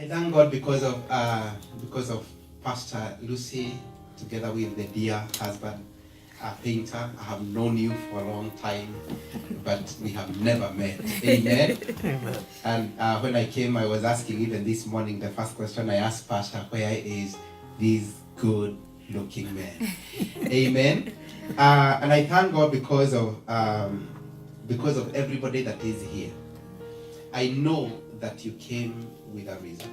I thank God because of Pastor Lucy, together with the dear husband, Painter. I have known you for a long time, but we have never met. Amen. And when I came, I was asking even this morning. The first question I asked Pastor, where is this good-looking man? Amen. And I thank God because of everybody that is here. I know that you came with a reason.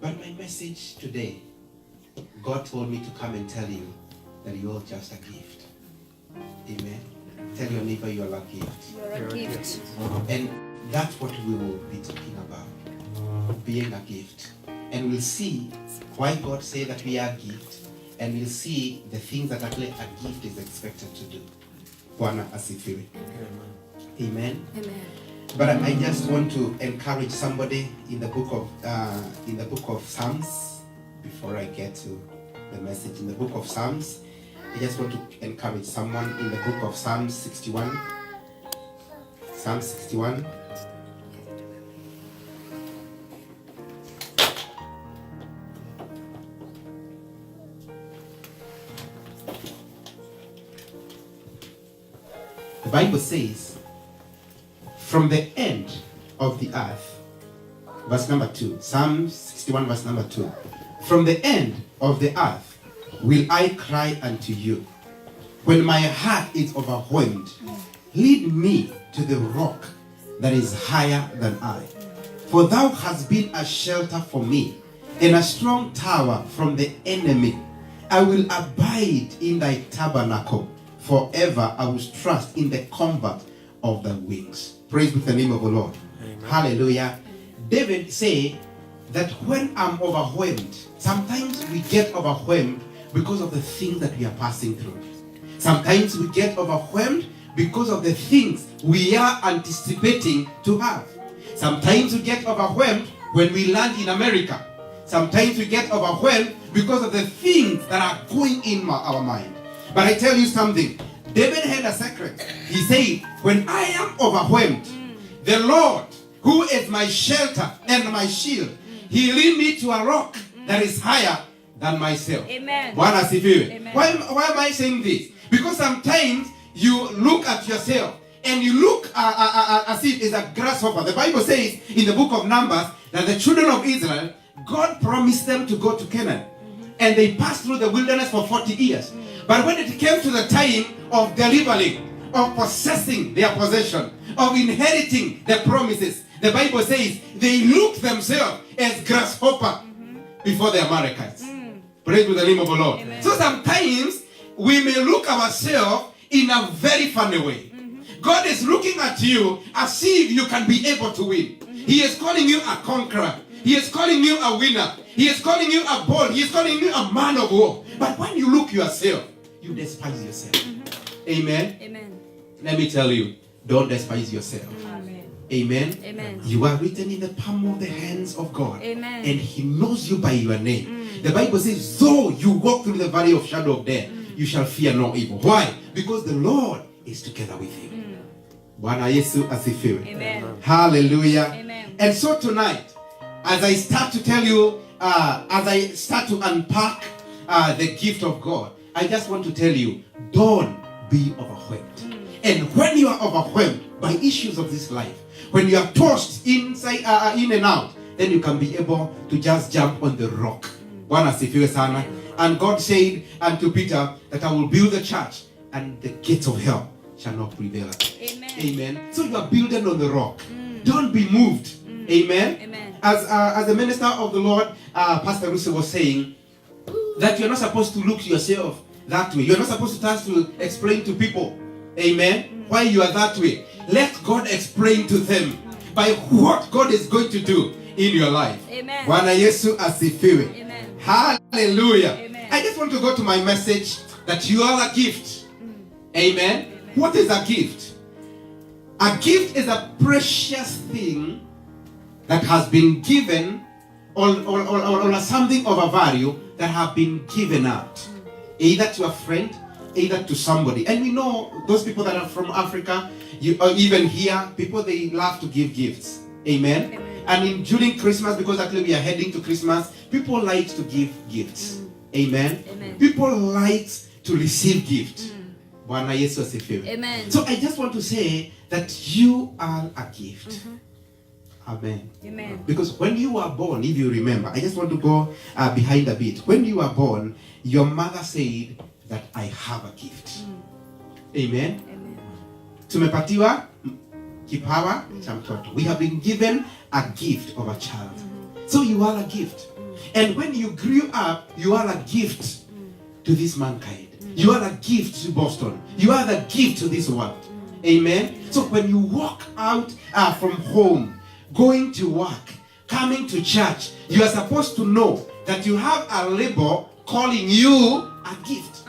But my message today, God told me to come and tell you that you're just a gift. Amen. Tell your neighbor you're a gift. You're a gift. And that's what we will be talking about. Being a gift. And we'll see why God said that we are a gift. And we'll see the things that actually a gift is expected to do. Bwana asifiwe. Amen. Amen. But I just want to encourage somebody in the book of Psalms. Before I get to the message in the book of Psalms, I just want to encourage someone in the book of Psalms 61. Psalm 61. The Bible says, from the end of the earth, verse number 2, Psalm 61 verse number 2, from the end of the earth will I cry unto you. When my heart is overwhelmed, lead me to the rock that is higher than I. For thou hast been a shelter for me, and a strong tower from the enemy. I will abide in thy tabernacle. Forever I will trust in the comfort of thy wings. Praise be the name of the Lord. Amen. Hallelujah. David say that when I'm overwhelmed, sometimes we get overwhelmed because of the things that we are passing through. Sometimes we get overwhelmed because of the things we are anticipating to have. Sometimes we get overwhelmed when we land in America. Sometimes we get overwhelmed because of the things that are going in our mind. But I tell you something, David had a secret. He said, when I am overwhelmed, the Lord, who is my shelter and my shield, he lead me to a rock that is higher than myself. Amen. Bwana asifiwe. Amen. Why am I saying this? Because sometimes you look at yourself and you look as if it's a grasshopper. The Bible says in the book of Numbers that the children of Israel, God promised them to go to Canaan. And they passed through the wilderness for 40 years. But when it came to the time of delivering, of possessing their possession, of inheriting the promises, the Bible says they looked themselves as grasshopper before the Amalekites. Praise the name of the Lord. Amen. So sometimes we may look ourselves in a very funny way. God is looking at you as if you can be able to win. He is calling you a conqueror. He is calling you a winner. He is calling you a bold. He is calling you a man of war. But when you look yourself, you despise yourself. Amen. Amen. Let me tell you, don't despise yourself. Amen. Amen. Amen. You are written in the palm of the hands of God. Amen. And He knows you by your name. The Bible says, though you walk through the valley of shadow of death, you shall fear no evil. Why? Because the Lord is together with you. Bwana Yesu asifiwe. Amen. Hallelujah. Amen. And so tonight, as I start to tell you, as I start to unpack the gift of God, I just want to tell you, don't be overwhelmed. And when you are overwhelmed by issues of this life, when you are tossed inside, in and out, then you can be able to just jump on the rock. Bwana asifiwe sana. And God said unto Peter that I will build the church and the gates of hell shall not prevail. Amen. Amen. So you are building on the rock. Don't be moved. Amen. Amen. As the minister of the Lord, Pastor Lucy was saying, that you're not supposed to look yourself that way. You're not supposed to start to explain to people, amen, why you are that way. Let God explain to them by what God is going to do in your life. Amen. Bwana Yesu asifiwe. Amen. Hallelujah. Amen. I just want to go to my message that you are a gift. Amen. What is a gift? A gift is a precious thing that has been given or something of a value that have been given out. Either to a friend, either to somebody. And we know those people that are from Africa, or even here, people, they love to give gifts. Amen. Amen. And during Christmas, because actually we are heading to Christmas, people like to give gifts. Amen. People like to receive gifts. Bwana Yesu asifiwe. Amen. So I just want to say that you are a gift. Amen. Amen. Because when you were born, if you remember, I just want to go behind a bit. When you were born, your mother said that I have a gift. Amen. Amen. Tumepatiwa kipawa cha mtoto. We have been given a gift of a child. So you are a gift. And when you grew up, you are a gift to this mankind. You are a gift to Boston. You are the gift to this world. Amen. So when you walk out from home, going to work, coming to church, you are supposed to know that you have a label calling you a gift.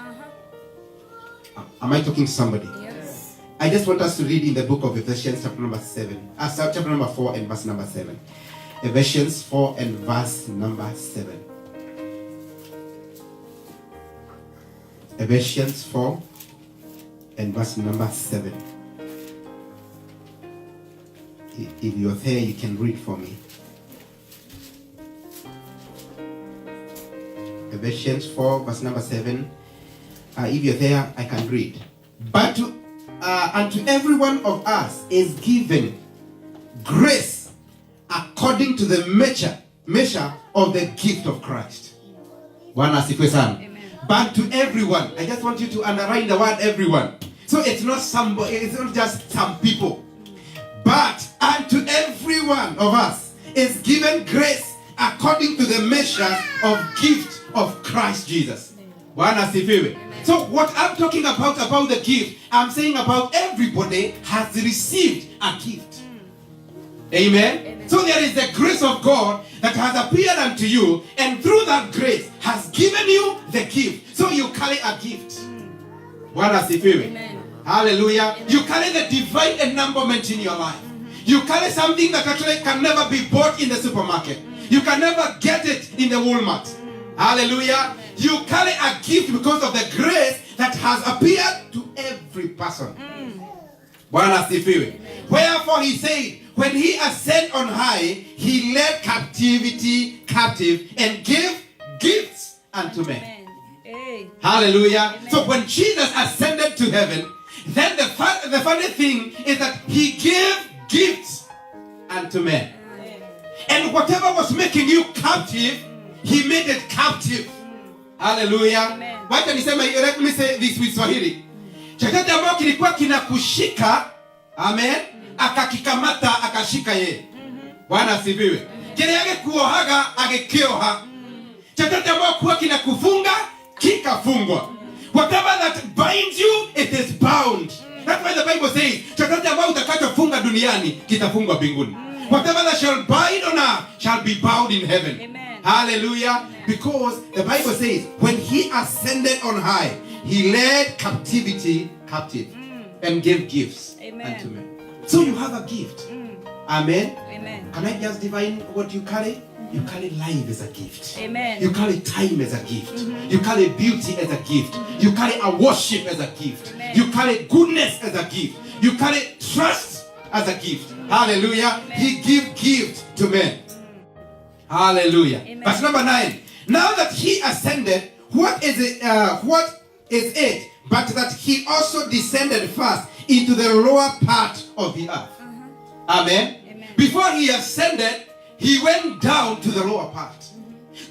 Am I talking to somebody? Yes. I just want us to read in the book of Ephesians chapter number 4 and verse number 7. Ephesians 4 and verse number 7. Ephesians 4 and verse number 7. If you're there, you can read for me. Ephesians 4 verse number 7. If you're there, I can read. But unto every one of us is given grace according to the measure of the gift of Christ. Bwana asifiwe sana. But to everyone, I just want you to underline the word everyone. So it's not somebody, it's not just some people. But unto every one of us is given grace according to the measure of gift of Christ Jesus. Bwana asifiwe. So what I'm talking about the gift, I'm saying about everybody has received a gift. Amen. So there is the grace of God that has appeared unto you, and through that grace has given you the gift. So you carry a gift. Bwana asifiwe. Hallelujah. Amen. You carry the divine enablement in your life. You carry something that actually can never be bought in the supermarket. You can never get it in the Walmart. Hallelujah. You carry a gift because of the grace that has appeared to every person. Bwana asifiwe. Wherefore he said, when he ascended on high, he led captivity captive and gave gifts unto men. Hallelujah. Amen. So when Jesus ascended to heaven, then the funny thing is that he gave gifts unto men. And whatever was making you captive, he made it captive. Hallelujah. Why can you say, let me say this with Swahili. Chochote ambacho kilikuwa kinakushika, amen, akakikamata akashika yeye. Bwana asifiwe. Kile yake kuohaga agekioha. Chochote ambacho kuwa kinakufunga kikafungwa. Whatever that binds you, it is bound. That's why the Bible says, chochote ambacho utakachofunga duniani kitafungwa mbinguni. Whatever that shall bind on earth shall be bound in heaven. Amen. Hallelujah. Amen. Because the Bible says, when he ascended on high, he led captivity captive and gave gifts unto men. So you have a gift. Amen. Amen. Can I just define what you carry? You carry life as a gift. Amen. You carry time as a gift. You carry beauty as a gift. You carry a worship as a gift. Amen. You carry goodness as a gift. You carry trust as a gift. Hallelujah. Amen. He gives gift to men. Hallelujah. Amen. Verse number 9. Now that he ascended, what is it but that he also descended first into the lower part of the earth? Amen. Amen. Before he ascended, he went down to the lower part.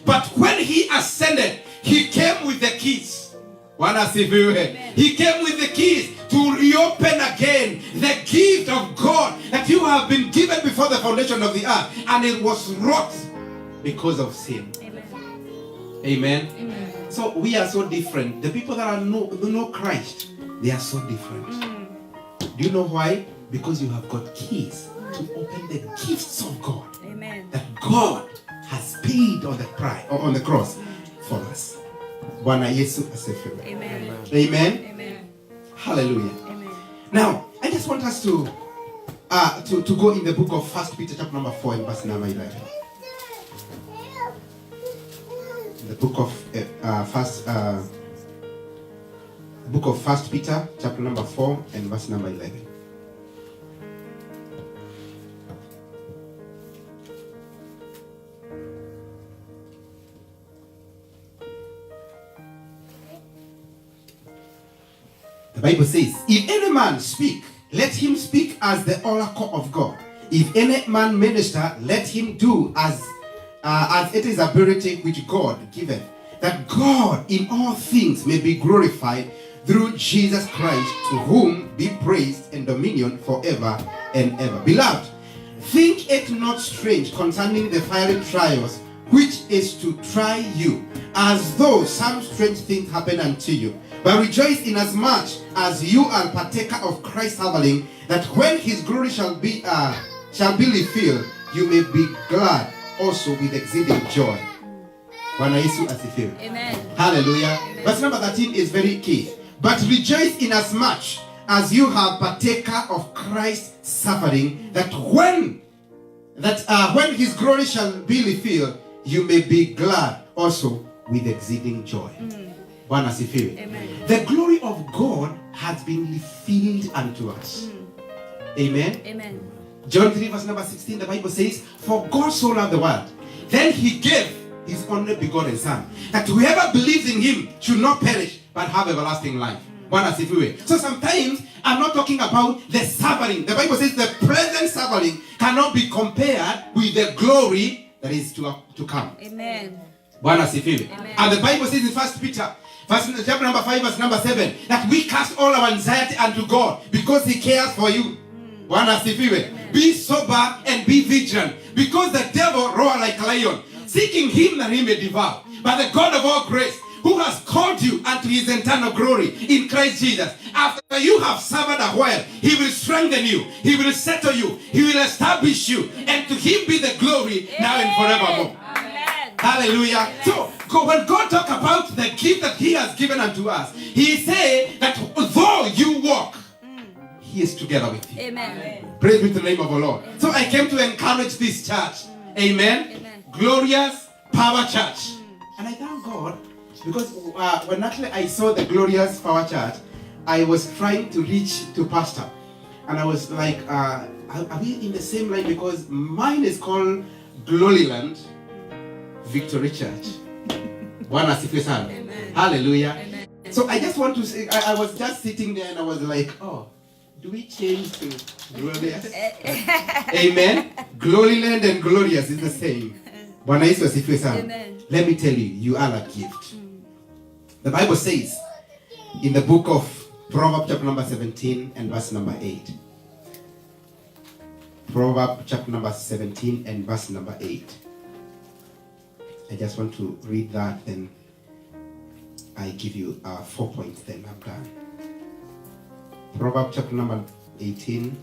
But when he ascended, he came with the keys. He came with the keys to reopen again the gift of God that you have been given before the foundation of the earth. And it was wrought because of sin. Amen. Amen. So we are so different. The people that know Christ, they are so different. Do you know why? Because you have got keys to open the gifts of God. Amen. That God has paid on the price or on the cross for us. Bwana Yesu asifiwe. Amen. Amen. Amen. Hallelujah. Amen. Now, I just want us to go in the book of 1 Peter chapter number 4 and verse number 11. The book of 1 Peter chapter number 4 and verse number 11. The Bible says, if any man speak, let him speak as the oracle of God. If any man minister, let him do as it is ability which God giveth, that God in all things may be glorified through Jesus Christ, to whom be praise and dominion forever and ever. Beloved, think it not strange concerning the fiery trials which is to try you, as though some strange thing happen unto you. But rejoice inasmuch as you are partaker of Christ's suffering, that when his glory shall be revealed, you may be glad also with exceeding joy. Bwana Yesu asifiwe. Amen. Hallelujah. Amen. Verse number 13 is very key. But rejoice inasmuch as you have partaker of Christ's suffering, that when his glory shall be revealed, you may be glad also with exceeding joy. Bwana asifiwe. Amen. The glory of God has been revealed unto us. Amen. Amen. John 3 verse number 16, the Bible says, for God so loved the world, then he gave his only begotten Son, that whoever believes in him should not perish, but have everlasting life. Bwana asifiwe. So sometimes I'm not talking about the suffering. The Bible says the present suffering cannot be compared with the glory that is to come. Amen. Bwana asifiwe. Amen. And the Bible says in 1 Peter chapter number 5 verse number 7, that we cast all our anxiety unto God because he cares for you. Bwana asifiwe. Be sober and be vigilant, because the devil roar like a lion, seeking him that he may devour. But the God of all grace, who has called you unto his eternal glory in Christ Jesus, after you have suffered a while, he will strengthen you, he will settle you, he will establish you, and to him be the glory now and forevermore. Amen. Hallelujah. Amen. So when God talk about the gift that he has given unto us, he say that though you walk, he is together with you. Amen. Praise be to the name of the Lord. Amen. So I came to encourage this church. Amen. Amen. Glorious Power Church. And I thank God, because when actually I saw the Glorious Power Church, I was trying to reach to pastor. And I was like, are we in the same line? Because mine is called Gloryland Victory Church. Bwana asifiwe sana. Hallelujah. Amen. So I just want to say, I was just sitting there and I was like, oh, do we change to glorious? Amen. Gloryland and glorious is the same. Bwana Yesu asifiwe sana. Let me tell you, you are a gift. The Bible says in the book of Proverbs chapter number 17 and verse number 8. Proverbs chapter number 17 and verse number 8. I just want to read that, then I give you 4 points, then I'm done. Proverbs chapter number 18.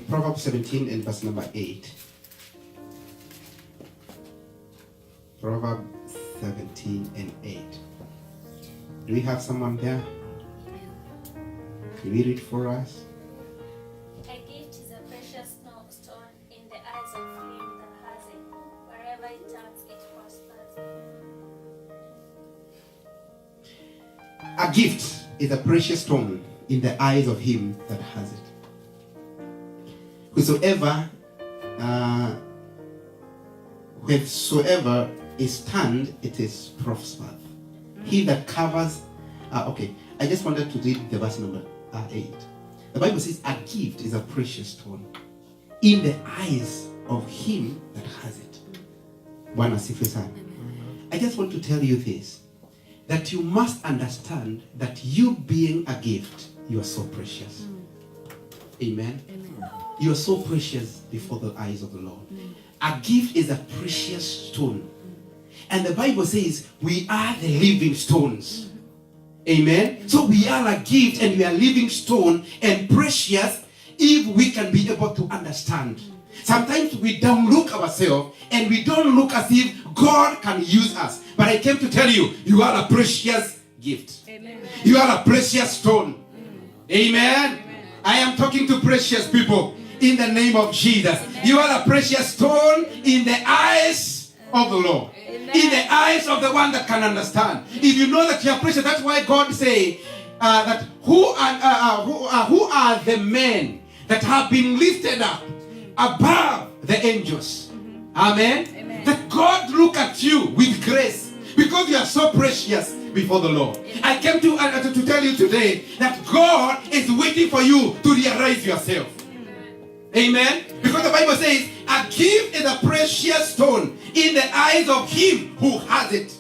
Proverbs 17 and verse number 8. Proverbs 17 and 8. Do we have someone there? Can we read for us? A gift is a precious stone in the eyes of him that has it. Wherever it turns, it prospers. A gift is a precious stone in the eyes of him that has it. Wheresoever is turned, it is prospered. He that covers. Okay, I just wanted to read the verse number 8. The Bible says, a gift is a precious stone in the eyes of him that has it. Bwana asifiwe sana. I just want to tell you this, that you must understand that you being a gift, you are so precious. Amen. You are so precious before the eyes of the Lord. A gift is a precious stone. And the Bible says we are the living stones. Amen. So we are a gift and we are living stone and precious if we can be able to understand. Sometimes we don't look ourselves and we don't look as if God can use us. But I came to tell you, you are a precious gift. Amen. You are a precious stone. Amen. I am talking to precious people in the name of Jesus. Amen. You are a precious stone in the eyes of the Lord. Amen. In the eyes of the one that can understand. If you know that you are precious, that's why God say that who are the men that have been lifted up above the angels. Amen. Amen. That God look at you with grace. Because you are so precious before the Lord. I came to tell you today that God is waiting for you to realize yourself. Amen. Because the Bible says a gift is a precious stone in the eyes of him who has it.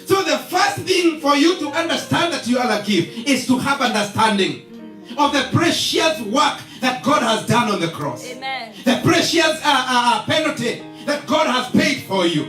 So the first thing for you to understand that you are a gift is to have understanding of the precious work that God has done on the cross. Amen. The precious penalty that God has paid for you.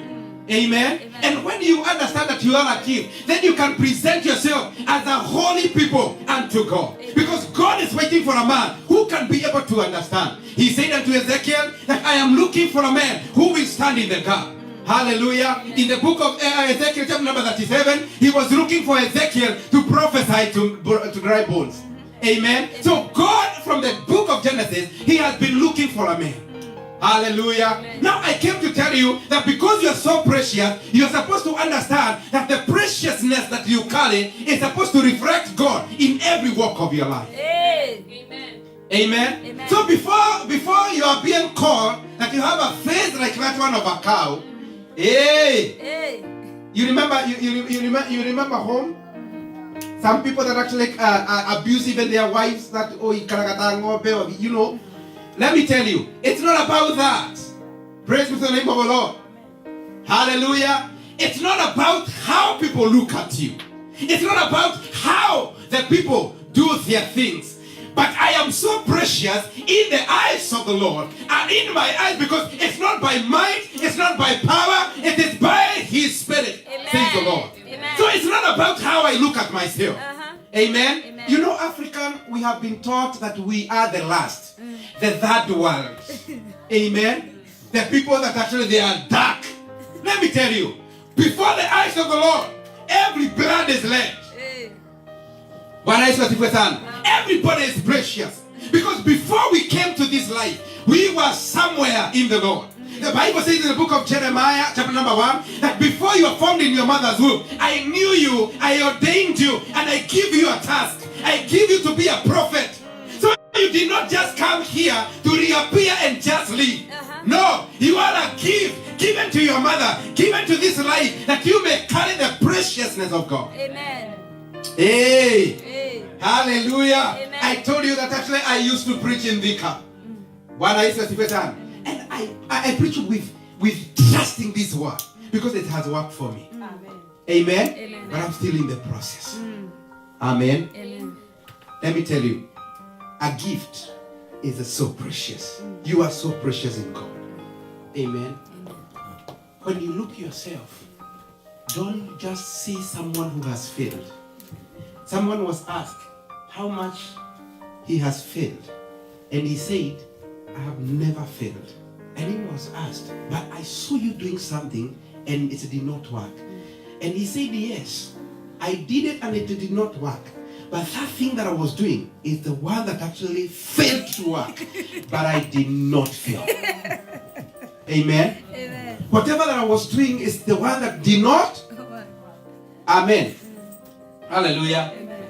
Amen. Amen. And when you understand that you are a gift, then you can present yourself as a holy people unto God. Amen. Because God is waiting for a man who can be able to understand. He said unto Ezekiel that I am looking for a man who will stand in the gap. Hallelujah. Amen. In the book of Ezekiel chapter number 37, he was looking for Ezekiel to prophesy to dry bones. Amen. So God, from the book of Genesis, he has been looking for a man. Hallelujah. Amen. Now I came to tell you that because you are so precious, you are supposed to understand that the preciousness that you carry is supposed to reflect God in every walk of your life. Hey. Amen. Amen. Amen. So before you are being called that you have a face like that one of a cow, hey, Hey. you remember you remember home? Some people that actually abuse even their wives, that you know. Let me tell you, it's not about that. Praise be to the name of the Lord. Hallelujah. It's not about how people look at you. It's not about how the people do their things. But I am so precious in the eyes of the Lord and in my eyes, because it's not by might, it's not by power, it is by His Spirit, Amen. says the Lord. Amen. So it's not about how I look at myself. Uh-huh. Amen. Amen. You know, African, we have been taught that we are the last, the third world. Amen. The people that actually they are dark. Let me tell you, before the eyes of the Lord, every blood is red. Hey. Bwana Yesu asifiwe sana. Everybody is precious. Because before we came to this life, we were somewhere in the Lord. The Bible says in the book of Jeremiah, chapter number 1, that before you were formed in your mother's womb, I knew you, I ordained you, and I give you a task. I give you to be a prophet. So you did not just come here to reappear and just leave. No, you are a gift given to your mother, given to this life, that you may carry the preciousness of God. Amen. Hey! Hey. Hallelujah. Amen. I told you that actually I used to preach in Vika. Bwana Yesu asifiwe sana. And I preach with trusting this word because it has worked for me. Amen. Amen. Amen. But I'm still in the process. Amen. Amen. Let me tell you, a gift is so precious. You are so precious in God. Amen. When you look yourself, don't just see someone who has failed. Someone was asked how much he has failed, and he said, I have never failed. And he was asked, but I saw you doing something and it did not work. And he said, yes, I did it and it did not work. But that thing that I was doing is the one that actually failed to work. But I did not fail. Amen. Amen. Whatever that I was doing is the one that did not. Amen. Hallelujah. Amen.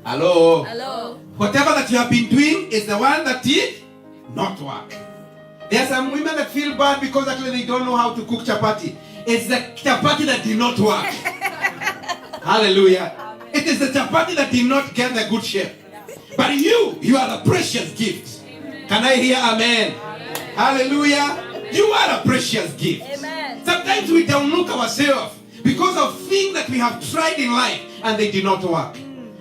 Hello. Hello. Whatever that you have been doing is the one that did not work. There are some women that feel bad because actually they don't know how to cook chapati. It's the chapati that did not work. Hallelujah. It is the chapati that did not get the good shape. But you are a precious gift. Can I hear amen? Hallelujah. You are a precious gift. Amen. Sometimes we don't look ourselves because of things that we have tried in life and they did not work.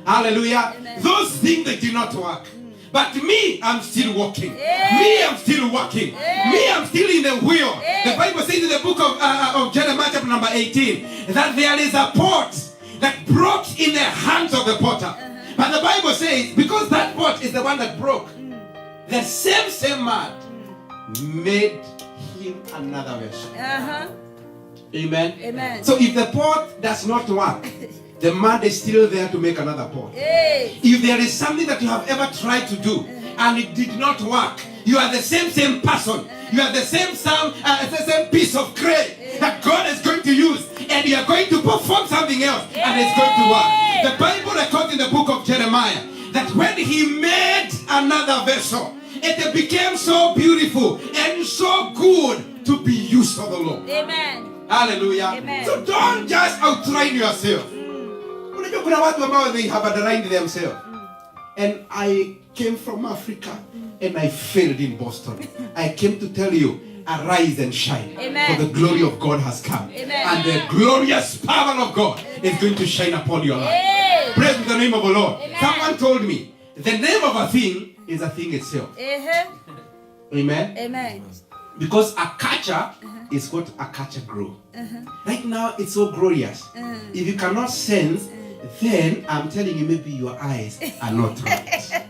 Hallelujah. Amen. Those things that did not work. But me, I'm still walking. Yeah. Me, I'm still walking. Yeah. Me, I'm still in the wheel. Yeah. The Bible says in the book of Jeremiah chapter number 18 that there is a pot that broke in the hands of the potter. But the Bible says because that pot is the one that broke, the same man made him another vessel. Uh-huh. Amen. Amen. So if the pot does not work, the man is still there to make another pot. Hey. If there is something that you have ever tried to do and it did not work, you are the same person. You are the same piece of clay that God is going to use, and you are going to perform something else, and it's going to work. The Bible records in the book of Jeremiah that when he made another vessel, it became so beautiful and so good to be used use for the Lord. Amen. Hallelujah. Amen. So don't just outtrain yourself. Unajua kuna watu ambao they have outtrained themselves. And I came from Africa and I failed in Boston. I came to tell you, arise and shine. Amen. For the glory of God has come. Amen. And the glorious power of God is going to shine upon your life. Amen. Praise the name of the Lord. Amen. Someone told me, the name of a thing is a thing itself. Amen. Amen. Because a catcher is what a catcher grow. Right now it's so glorious. If you cannot sense, then I'm telling you, maybe your eyes are not right.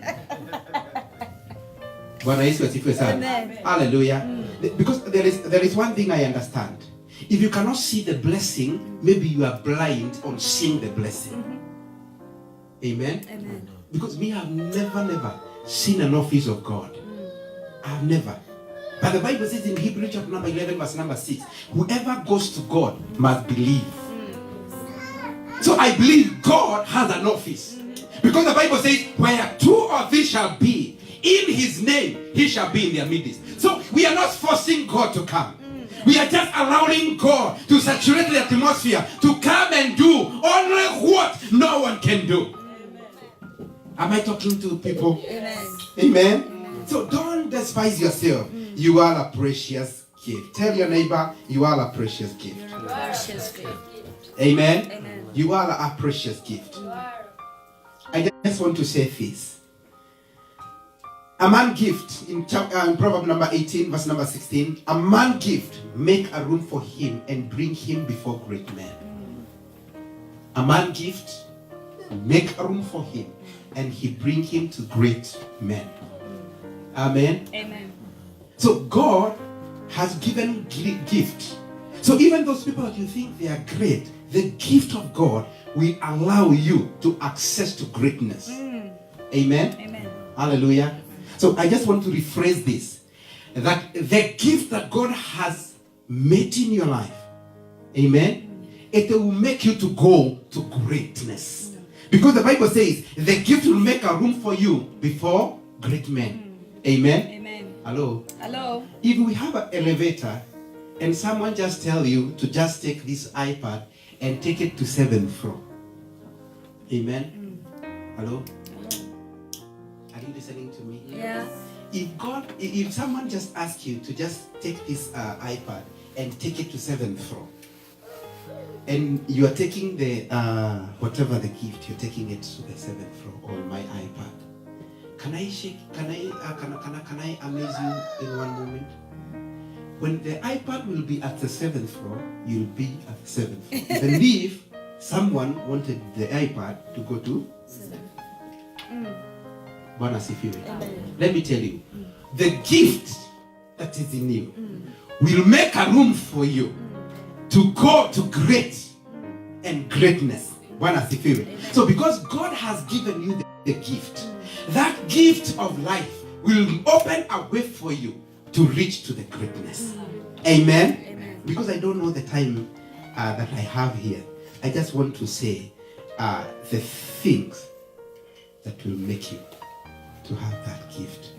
Bwana Yesu asifiwe sana. Amen. Hallelujah. Because there is one thing I understand. If you cannot see the blessing, maybe you are blind on seeing the blessing. Amen. Amen. Because we have never seen an office of God. I've never. But the Bible says in Hebrews chapter number 11 verse number 6, whoever goes to God must believe. So I believe God has an office. Because the Bible says, where two or three shall be, in his name, he shall be in their midst. So we are not forcing God to come. We are just allowing God to saturate the atmosphere, to come and do only what no one can do. Am I talking to people? Amen. Amen. So don't despise yourself. You are a precious gift. Tell your neighbor, you are a precious gift. Precious gift. Amen. Amen. You are a precious gift. I just want to say this. A man gift in Proverbs number 18 verse number 16. A man gift make a room for him and bring him before great men. A man gift make a room for him and he bring him to great men. Amen. Amen. So God has given gift. So even those people that you think they are great, the gift of God will allow you to access to greatness. Amen. Amen. Hallelujah. So I just want to rephrase this. That the gift that God has made in your life, amen, it will make you to go to greatness. Because the Bible says the gift will make a room for you before great men. Amen. Amen. Hello. Hello. If we have an elevator and someone just tell you to just take this iPad and take it to 7th floor. Amen. Hello. Are you listening to me? Yeah. If someone just asks you to just take this iPad and take it to 7th floor, and you are taking the whatever the gift, you're taking it to the 7th floor on my iPad. Can I amaze you in one moment? When the iPad will be at the 7th floor, you'll be at the 7th floor. Even if someone wanted the iPad to go to Bwana asifiwe. Let me tell you, the gift that is in you will make a room for you to go to great and greatness. Bwana asifiwe. So because God has given you the gift, that gift of life will open a way for you to reach to the greatness. Amen. Amen. Because I don't know the time that I have here, I just want to say the things that will make you to have that gift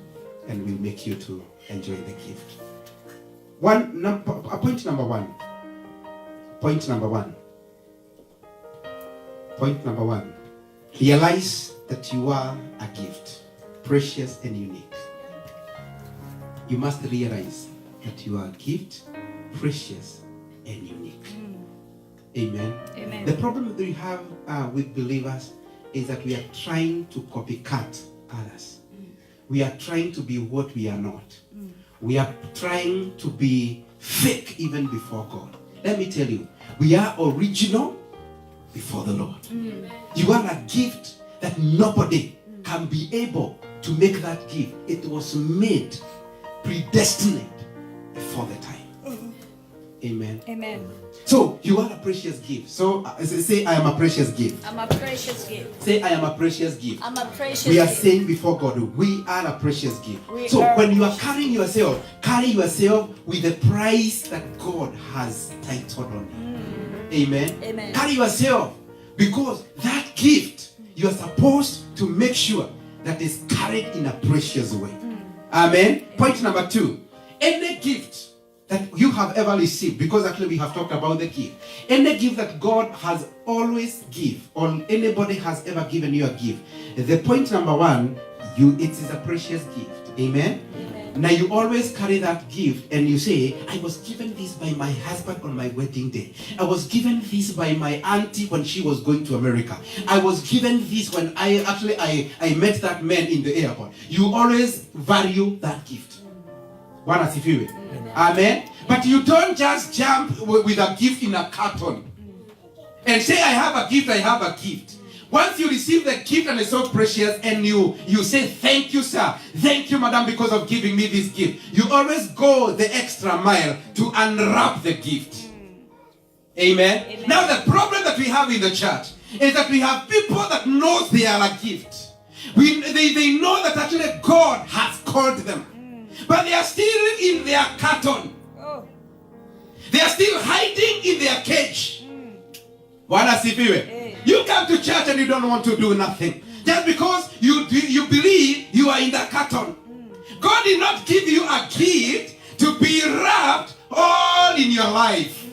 and will make you to enjoy the gift. Point number one. Point number one. Realize that you are a gift, precious and unique. You must realize that you are a gift, precious and unique. Amen. Amen. The problem that we have with believers is that we are trying to copycat others. We are trying to be what we are not. We are trying to be fake even before God. Let me tell you, we are original before the Lord. You are a gift that nobody can be able to make that gift. It was made, predestined before the time. Amen. Amen. So you are a precious gift. So say, I am a precious gift. I'm a precious gift. Say, I am a precious gift. I'm a precious We are gift. saying before God, we are a precious gift. We So are when you are precious. carrying yourself, carry yourself with the price that God has titled on you. Amen. Amen. Carry yourself because that gift you are supposed to make sure that is carried in a precious way. Amen. Point number 2. Any gift that you have ever received, because actually we have talked about the gift. Any gift that God has always give, or anybody has ever given you a gift. The point number one, it is a precious gift. Amen? Now you always carry that gift and you say, I was given this by my husband on my wedding day. I was given this by my auntie when she was going to America. I was given this when I met that man in the airport. You always value that gift. Bwana asifiwe. Amen. But you don't just jump with a gift in a carton and say, I have a gift, I have a gift. Once you receive the gift and it's so precious and you say, thank you, sir. Thank you, madam, because of giving me this gift. You always go the extra mile to unwrap the gift. Amen? Amen. Now the problem that we have in the church is that we have people that know they are a gift. They know that actually God has called them. But they are still in their carton. Oh. They are still hiding in their cage. Bwana asifiwe. You come to church and you don't want to do nothing. Just because you believe you are in the carton. God did not give you a gift to be wrapped all in your life.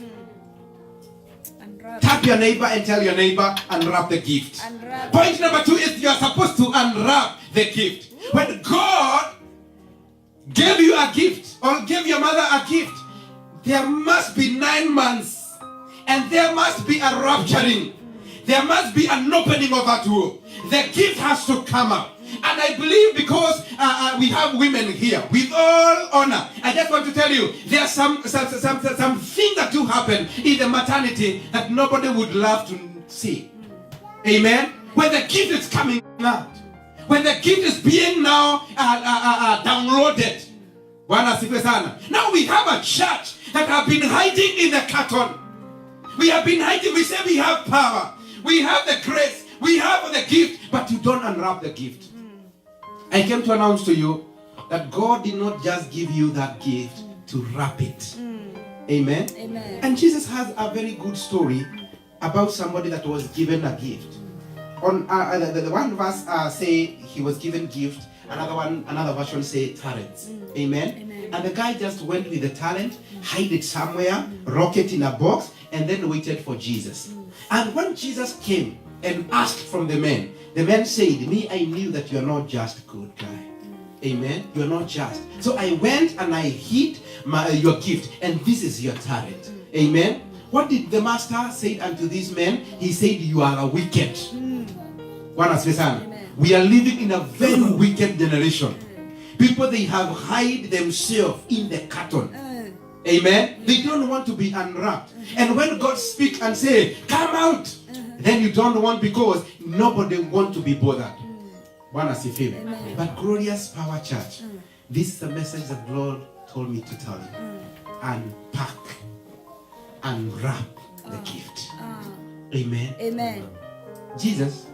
Tap your neighbor and tell your neighbor, unwrap the gift. Unwrap. Point number 2 is you are supposed to unwrap the gift. When God gave you a gift or gave your mother a gift, there must be 9 months and there must be a rapturing. There must be an opening of that womb. The gift has to come out. And I believe because we have women here, with all honor, I just want to tell you, there are some things that do happen in the maternity that nobody would love to see. Amen? When the gift is coming out, when the gift is being now downloaded. Now we have a church that have been hiding in the carton. We have been hiding. We say we have power. We have the grace. We have the gift. But you don't unwrap the gift. I came to announce to you that God did not just give you that gift to wrap it. Amen? Amen. And Jesus has a very good story about somebody that was given a gift. On the one verse say he was given gift. Another version say talents. Amen? Amen. And the guy just went with the talent, hide it somewhere, rock it in a box, and then waited for Jesus. And when Jesus came and asked from the man said, me, I knew that you are not just a good guy. Amen? You are not just. So I went and I hid your gift, and this is your talent. Amen? What did the master say unto this man? He said, you are a wicked. We are living in a very wicked generation. People, they have hide themselves in the carton. Amen? They don't want to be unwrapped. And when God speaks and say, come out, then you don't want, because nobody want to be bothered. But Glorious Power Church, this is the message that the Lord told me to tell you. Unpack, unwrap the gift. Amen? Amen. Jesus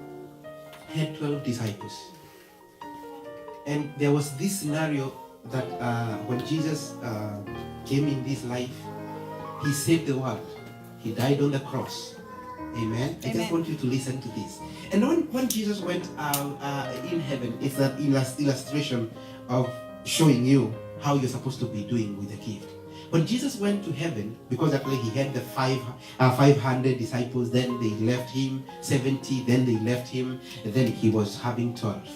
had 12 disciples. And there was this scenario that when Jesus came in this life, he saved the world. He died on the cross. Amen. I just want you to listen to this. And when Jesus went in heaven, it's an illustration of showing you how you're supposed to be doing with the gift. When Jesus went to heaven, because actually he had the 500 disciples, then they left him, 70, then they left him, and then he was having 12.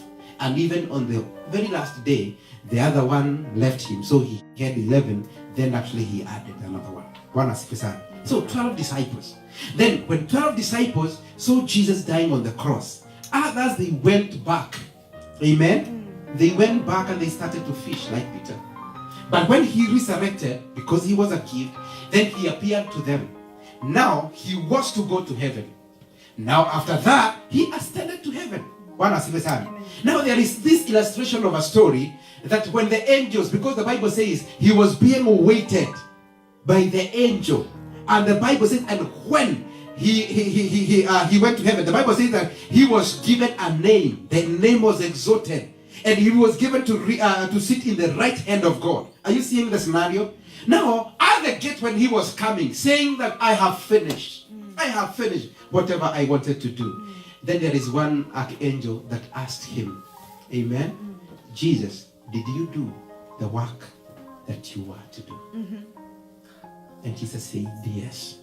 And even on the very last day, the other one left him. So he had 11, then actually he added another one. So 12 disciples. Then when 12 disciples saw Jesus dying on the cross, others, they went back. Amen? They went back and they started to fish like Peter. But when he resurrected, because he was a gift, then he appeared to them. Now he was to go to heaven. Now after that, he ascended to heaven. Now there is this illustration of a story that when the angels, because the Bible says he was being waited by the angel, and the Bible says, and when he went to heaven, the Bible says that he was given a name. The name was exalted, and he was given to sit in the right hand of God. Are you seeing the scenario? Now at the gate when he was coming, saying that I have finished whatever I wanted to do. Then there is one archangel that asked him, Amen, Jesus, did you do the work that you were to do? And Jesus said, yes.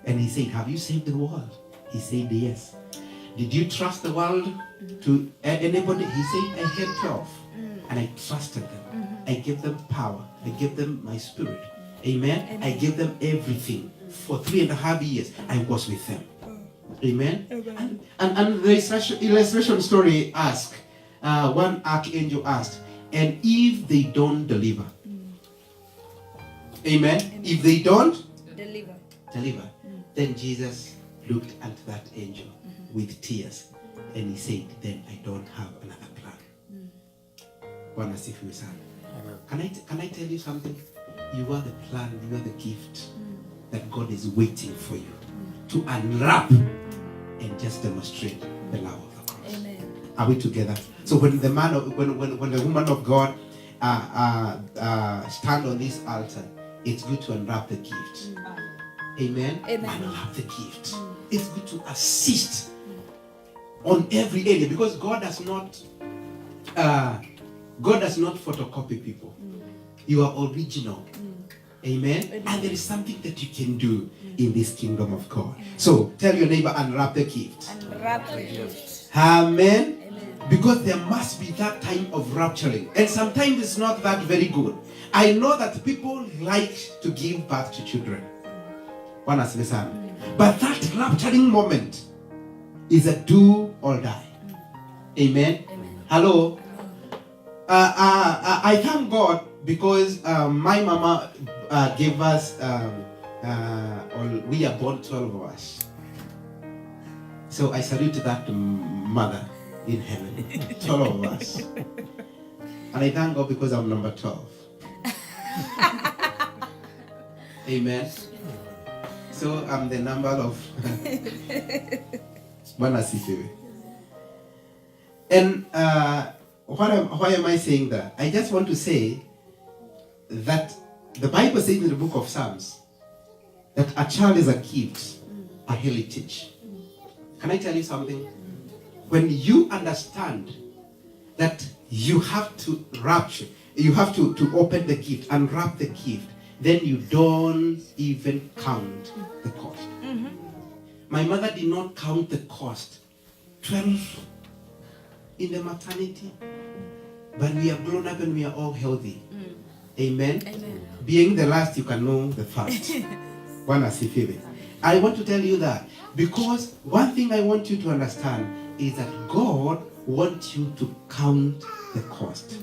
And he said, have you saved the world? He said, yes. Did you trust the world to anybody? He said, I had 12. And I trusted them. I gave them power. I gave them my spirit. Amen. I gave them everything. For 3.5 years, I was with them. Amen. And the illustration story asked, one archangel asked, and if they don't deliver? Amen. If they don't deliver, then Jesus looked at that angel with tears and he said, then I don't have another plan. Bwana asifiwe sana. Can I tell you something? You are the plan, you are the gift that God is waiting for you to unwrap and just demonstrate the love of the cross. Amen. Are we together? So when the woman of God stand on this altar, it's good to unwrap the gift. Amen. Unwrap the gift. It's good to assist on every area because God does not photocopy people. You are original. Amen. And there is something that you can do in this kingdom of God. So tell your neighbor, unwrap the gift. Unwrap the gift. Amen. Because there must be that time of rapturing. And sometimes it's not that very good. I know that people like to give birth to children. But that rapturing moment is a do or die. Amen. Hello. I thank God because my mama gave us, we are born 12 of us. So I salute that mother in heaven, 12 of us. And I thank God because I'm number 12. Amen. So I'm the number of and why am I saying that? I just want to say that the Bible says in the book of Psalms that a child is a gift, a heritage. Can I tell you something? When you understand that you have to rapture, you have to open the gift, unwrap the gift, then you don't even count the cost. My mother did not count the cost. 12 in the maternity. But we are grown up and we are all healthy. Amen. Being the last, you can know the first. I want to tell you that because one thing I want you to understand is that God wants you to count the cost.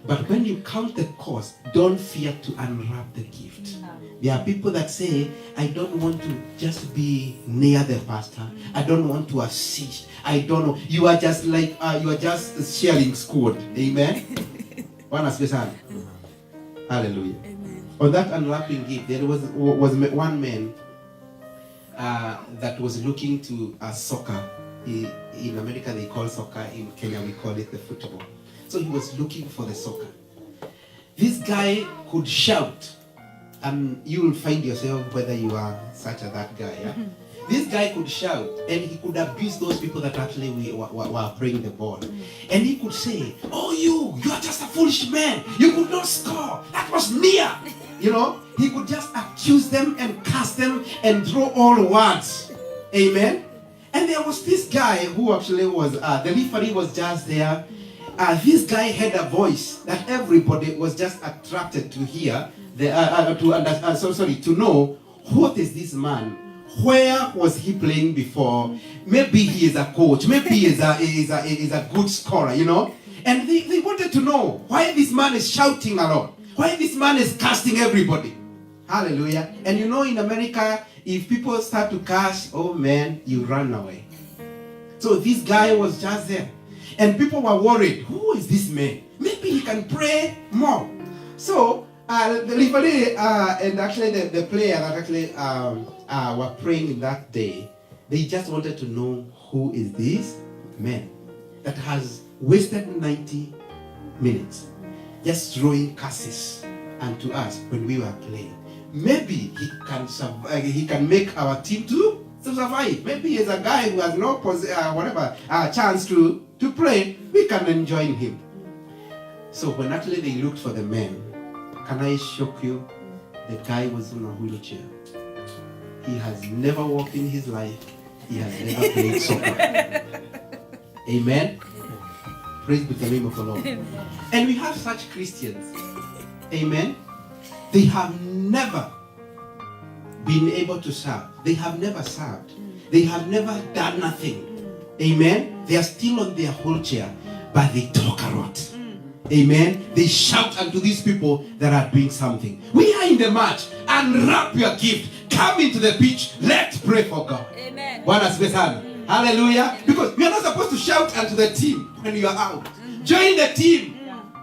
But when you count the cost, don't fear to unwrap the gift. There are people that say, I don't want to just be near the pastor. I don't want to assist. I don't know. You are just like, you are just sharing squad. Amen? Hallelujah. Amen. On that unwrapping gift, there was one man that was looking to soccer. In America, they call soccer. In Kenya, we call it the football. So he was looking for the soccer. This guy could shout, and you will find yourself whether you are such a that guy. Yeah? This guy could shout, and he could abuse those people that actually were playing the ball. And he could say, "Oh, you are just a foolish man. You could not score. That was near." You know, he could just accuse them and curse them and throw all words. Amen. And there was this guy who actually was the referee was just there. This guy had a voice that everybody was just attracted to hear, to know what is this man? Where was he playing before? Maybe he is a coach. Maybe he is a good scorer, you know. And they wanted to know why this man is shouting a lot. Why this man is casting everybody. Hallelujah. And you know, in America, if people start to curse, oh man, you run away. So this guy was just there. And people were worried, who is this man? Maybe he can pray more. So the referee and actually the player that actually were praying in that day, they just wanted to know who is this man that has wasted 90 minutes just throwing curses unto us when we were playing. Maybe he can make our team to survive. Maybe he's a guy who has no chance to play. We can enjoy him. So when actually they looked for the man, can I shock you? The guy was on a wheelchair. He has never walked in his life. He has never played soccer. Amen. Praise be the name of the Lord. And we have such Christians. Amen. They have never been able to serve. They have never served. They have never done nothing. Amen. They are still on their wheelchair, but they talk a lot. Amen. They shout unto these people that are doing something. We are in the match. Unwrap your gift. Come into the pitch. Let's pray for God. Amen. Bwana asifiwe sana. Hallelujah. Because we are not supposed to shout unto the team when you are out. Join the team.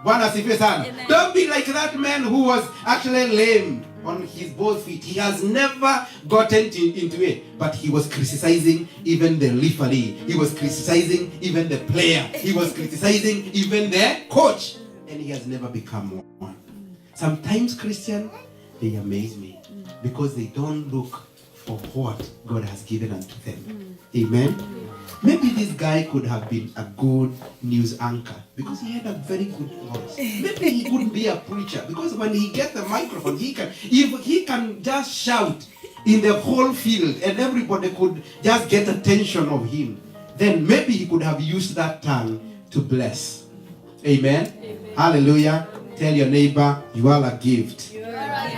Bwana asifiwe sana. Amen. Don't be like that man who was actually lame on his both feet. He has never gotten into it, but he was criticizing even the referee. He was criticizing even the player. He was criticizing even the coach, and he has never become one. Sometimes Christians, they amaze me because they don't look for what God has given unto them. Amen. Maybe this guy could have been a good news anchor because he had a very good voice. Maybe he couldn't be a preacher because when he gets the microphone, if he can just shout in the whole field and everybody could just get attention of him, then maybe he could have used that tongue to bless. Amen. Hallelujah. Tell your neighbor, you are a gift.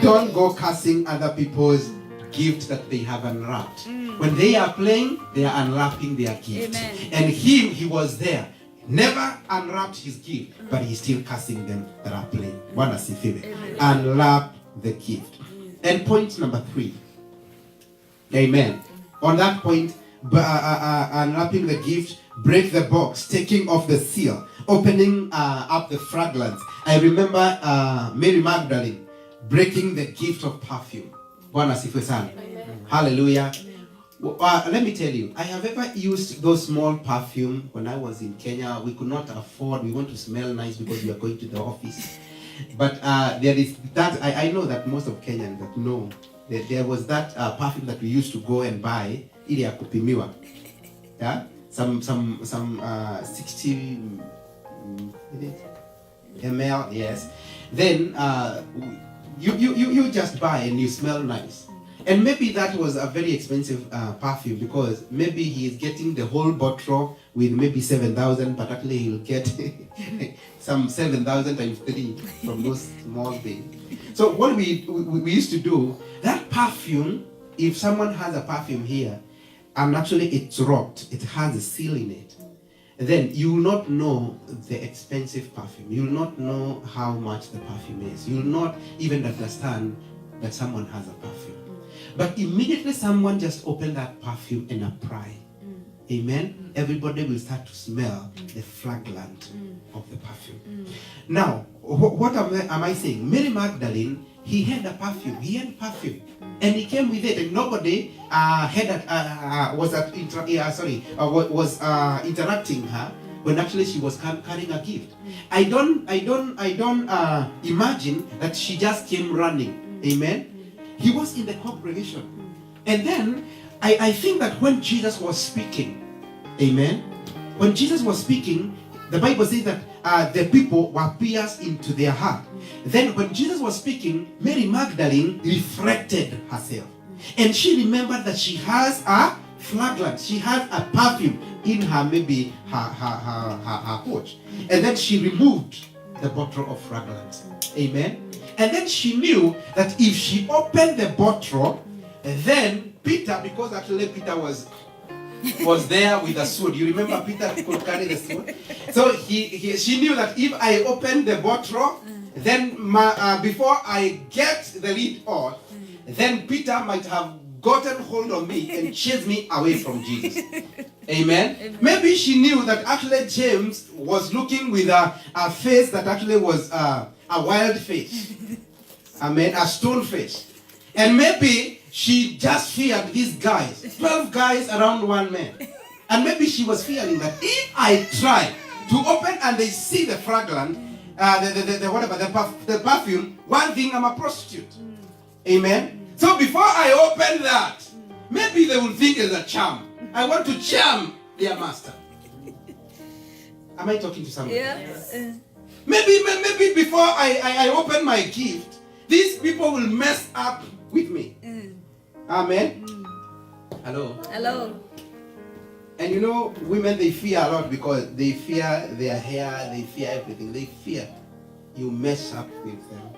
Don't go cursing other people's gift that they have unwrapped. When they are playing, they are unwrapping their gift. Amen. And he was there. Never unwrapped his gift, but he's still cursing them that are playing. Bwana sifiwe. Unwrap the gift. And point number 3. Amen. On that point, unwrapping the gift, break the box, taking off the seal, opening up the fragrance. I remember Mary Magdalene breaking the gift of perfume. Bwana sifiwe sana. Hallelujah. Let me tell you, I have ever used those small perfume when I was in Kenya. We could not afford, we want to smell nice because we are going to the office. But there is that, I know that most of Kenyans that know, that there was that perfume that we used to go and buy, ili ya kupimiwa. Yeah? Some 60 ml, yes. Then you just buy and you smell nice. And maybe that was a very expensive perfume because maybe he is getting the whole bottle with maybe 7,000, but actually he'll get some 7,000 times 3 from those small things. So what we used to do, that perfume, if someone has a perfume here, and actually it's wrapped, it has a seal in it, then you will not know the expensive perfume. You will not know how much the perfume is. You will not even understand that someone has a perfume. But immediately someone just opened that perfume and apply. Amen. Everybody will start to smell the fragrance of the perfume. Now, what am I saying? Mary Magdalene, he had a perfume. He had perfume, and he came with it, and nobody was interacting her when actually she was carrying a gift. I don't imagine that she just came running. Amen. He was in the congregation. And then, I think that when Jesus was speaking, amen, when Jesus was speaking, the Bible says that the people were pierced into their heart. Then when Jesus was speaking, Mary Magdalene reflected herself. And she remembered that she has a fragrance. She has a perfume in her, maybe her pouch. And then she removed the bottle of fragrance. Amen. And then she knew that if she opened the bottle, then Peter, because actually Peter was there with a sword. You remember Peter could carry the sword? So she knew that if I open the bottle, then before I get the lid off, then Peter might have gotten hold of me and chased me away from Jesus. Amen. Maybe she knew that actually James was looking with a face that actually was a wild face. Amen. A stone face. And maybe she just feared these guys. 12 guys around one man. And maybe she was fearing that if I try to open and they see the fragrance, the perfume, one thing, I'm a prostitute. Amen. So before I open that, maybe they will think it's a charm. I want to charm their master. Am I talking to somebody? Yeah. Maybe before I open my gift, these people will mess up with me. Mm. Amen. Hello. Hello. And you know, women, they fear a lot because they fear their hair, they fear everything. They fear you mess up with them.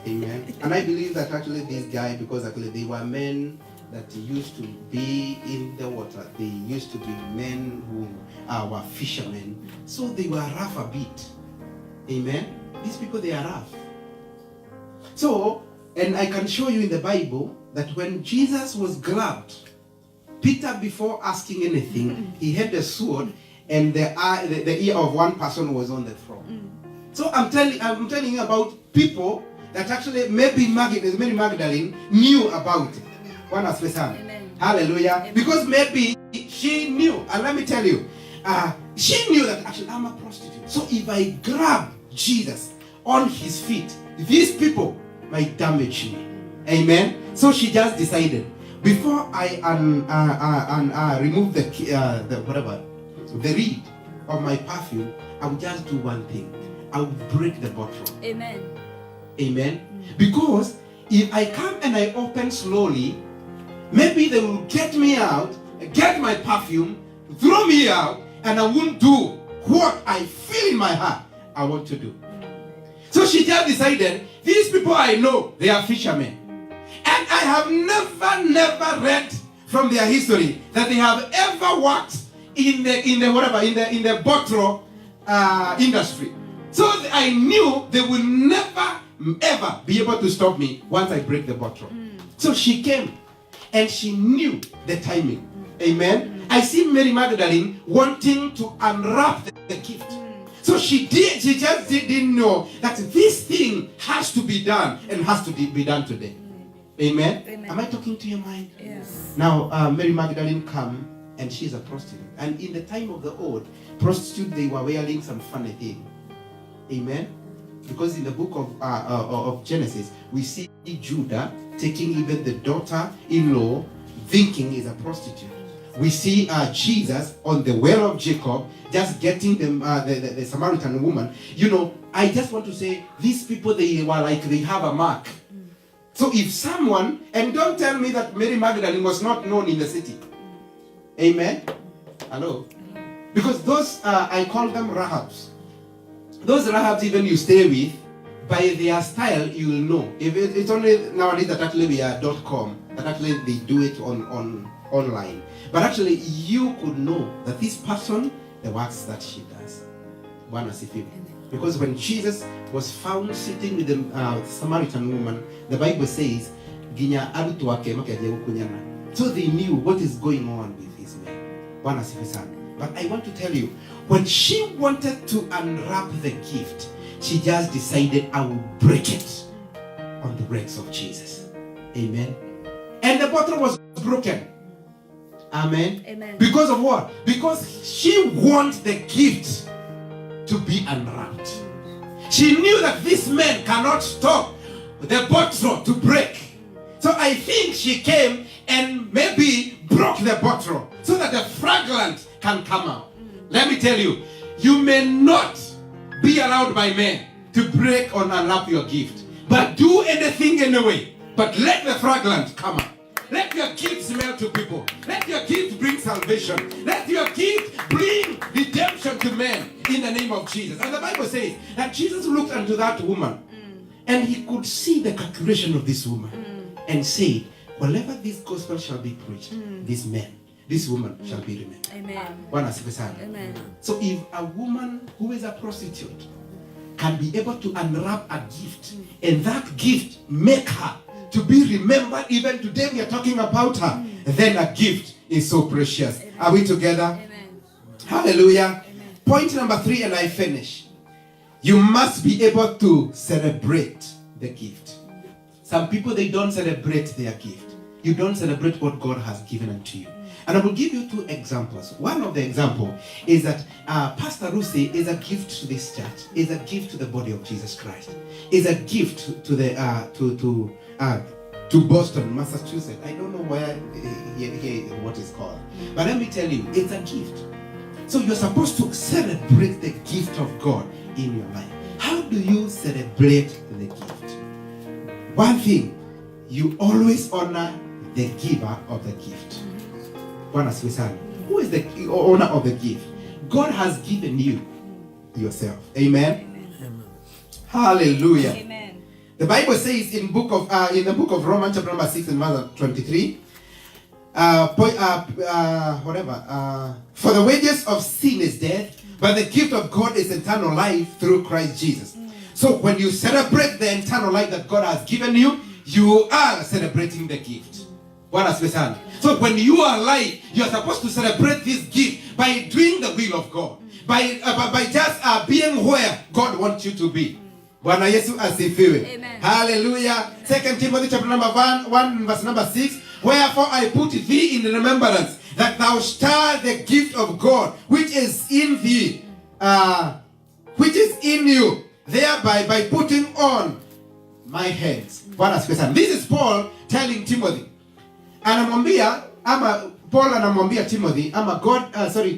Amen. And I believe that actually this guy, because actually they were men that used to be in the water. They used to be men who were fishermen. So they were rough a bit. Amen. These people, they are rough. So, and I can show you in the Bible that when Jesus was grabbed, Peter, before asking anything, he had the sword, and the ear of one person was on the throne. So I'm telling you about people that actually maybe Mary Magdalene knew about it. One as Amen. Hallelujah. Amen. Because maybe she knew, and let me tell you, she knew that actually I'm a prostitute. So if I grab Jesus on his feet, these people might damage me. Amen. So she just decided, before I remove the reed of my perfume, I will just do one thing. I will break the bottle. Amen. Amen. Because if I come and I open slowly, maybe they will get me out, get my perfume, throw me out, and I won't do what I feel in my heart I want to do. So she just decided, these people I know, they are fishermen. And I have never read from their history that they have ever worked in the bottle industry. So I knew they will never ever be able to stop me once I break the bottle. So she came and she knew the timing. Amen. I see Mary Magdalene wanting to unwrap the gift. So she just didn't know that this thing has to be done and has to be done today. Amen. Amen. Am I talking to your mind? Yes. Now, Mary Magdalene come and she's a prostitute. And in the time of the old, prostitute, they were wearing some funny thing. Amen. Because in the book of Genesis, we see Judah taking even the daughter-in-law, thinking is a prostitute. We see Jesus on the well of Jacob, just getting them the Samaritan woman. You know, I just want to say, these people, they were like they have a mark. So if someone, and don't tell me that Mary Magdalene was not known in the city. Amen. Hello. Because those I call them Rahabs. Those Rahabs, even you stay with, by their style, you will know. If it's only nowadays that actually we are .com, that actually they do it on online. But actually, you could know that this person, the works that she does. Because when Jesus was found sitting with the Samaritan woman, the Bible says, so they knew what is going on with this man. But I want to tell you, when she wanted to unwrap the gift, she just decided, I will break it on the legs of Jesus. Amen. And the bottle was broken. Amen. Amen. Because of what? Because she wants the gift to be unwrapped. She knew that this man cannot stop the bottle to break. So I think she came and maybe broke the bottle so that the fragrance can come out. Let me tell you, you may not be allowed by men to break or unwrap your gift, but do anything anyway. But let the fragrance come out. Let your gift smell to people. Let your gift bring salvation. Let your gift bring redemption to men in the name of Jesus. And the Bible says that Jesus looked unto that woman and he could see the calculation of this woman and said, whenever this gospel shall be preached, this woman shall be remembered. Amen. Amen. So if a woman who is a prostitute can be able to unwrap a gift and that gift make her to be remembered, even today we are talking about her, then a gift is so precious. Amen. Are we together? Amen. Hallelujah. Amen. Point number 3, and I finish. You must be able to celebrate the gift. Some people, they don't celebrate their gift. You don't celebrate what God has given unto you. And I will give you 2 examples. One of the examples is that Pastor Rusi is a gift to this church, is a gift to the body of Jesus Christ, is a gift to the to Boston, Massachusetts. I don't know where what is called, but let me tell you, it's a gift. So you're supposed to celebrate the gift of God in your life. How do you celebrate the gift? one thing, you always honor the giver of the gift. Bwana asifiwe sana. Who is the owner of the gift? God has given you yourself. Amen. Hallelujah. Amen. The Bible says in the book of Romans chapter number 6 and verse 23, for the wages of sin is death, but the gift of God is eternal life through Christ Jesus. So when you celebrate the eternal life that God has given you, you are celebrating the gift. Bwana asifiwe sana. So when you are alive, you are supposed to celebrate this gift by doing the will of God, by just being where God wants you to be. Bwana Yesu asifiwe. Amen. Hallelujah. 2 Timothy chapter number 1 verse number 6. Wherefore I put thee in remembrance, that thou stir the gift of God which is in thee, which is in you, thereby by putting on my hands. Bwana asifiwe sana. This is Paul telling Timothy. Paul anamwambia Timothy,